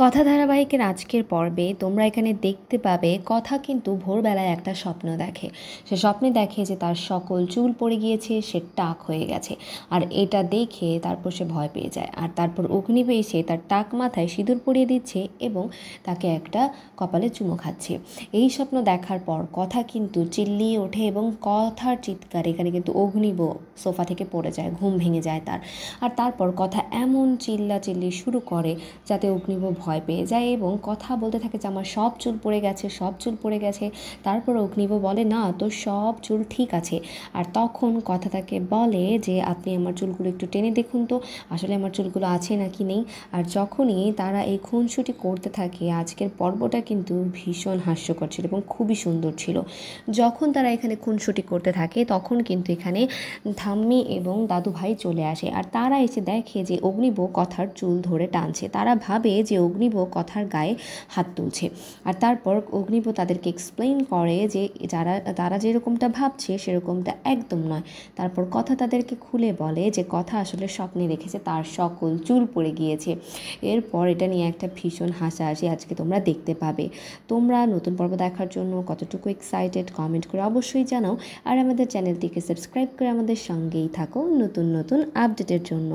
কথা ধারাবাহিকের আজকের পর্বে তোমরা এখানে দেখতে পাবে কথা কিন্তু ভোরবেলায় একটা স্বপ্ন দেখে। সে স্বপ্নে দেখে যে তার সকল চুল পড়ে গিয়েছে, সে টাক হয়ে গেছে। আর এটা দেখে তারপর সে ভয় পেয়ে যায়, আর তারপর অগ্নিব এসে তার টাক মাথায় সিঁদুর পরিয়ে দিচ্ছে এবং তাকে একটা কপালে চুমো খাচ্ছে। এই স্বপ্ন দেখার পর কথা কিন্তু চিল্লিয়ে ওঠে এবং কথার চিৎকার এখানে কিন্তু অগ্নিব সোফা থেকে পড়ে যায়, ঘুম ভেঙে যায় তার। আর তারপর কথা এমন চিল্লাচিল্লি শুরু করে যাতে অগ্নিব ভয় পেয়ে যায় এবং কথা বলতে থাকে যে আমার সব চুল পড়ে গেছে, সব চুল পড়ে গেছে। তারপর অগ্নিব বলে না, তোর সব চুল ঠিক আছে। আর তখন কথা তাকে বলে যে আপনি আমার চুলগুলো একটু টেনে দেখুন তো, আসলে আমার চুলগুলো আছে নাকি নেই। আর যখনই তারা এই খুনসুটি করতে থাকে, আজকের পর্বটা কিন্তু ভীষণ হাস্যকর ছিল এবং খুবই সুন্দর ছিল। যখন তারা এখানে খুনসুটি করতে থাকে তখন কিন্তু এখানে ঠাম্মি এবং দাদু ভাই চলে আসে, আর তারা এসে দেখে যে অগ্নিব কথার চুল ধরে টানছে। তারা ভাবে যে অগ্নিব কথার গায়ে হাত তুলছে। আর তারপর অগ্নিব তাদেরকে এক্সপ্লেইন করে যে তারা যেরকমটা ভাবছে সেরকমটা একদম নয়। তারপর কথা তাদেরকে খুলে বলে যে কথা আসলে স্বপ্নে দেখেছে তার সকল চুল পড়ে গিয়েছে। এরপর এটা নিয়ে একটা ভীষণ হাসাহাসি আজকে তোমরা দেখতে পাবে। তোমরা নতুন পর্ব দেখার জন্য কতটুকু এক্সাইটেড কমেন্ট করে অবশ্যই জানাও, আর আমাদের চ্যানেলটিকে সাবস্ক্রাইব করে আমাদের সঙ্গেই থাকো নতুন নতুন আপডেটের জন্য।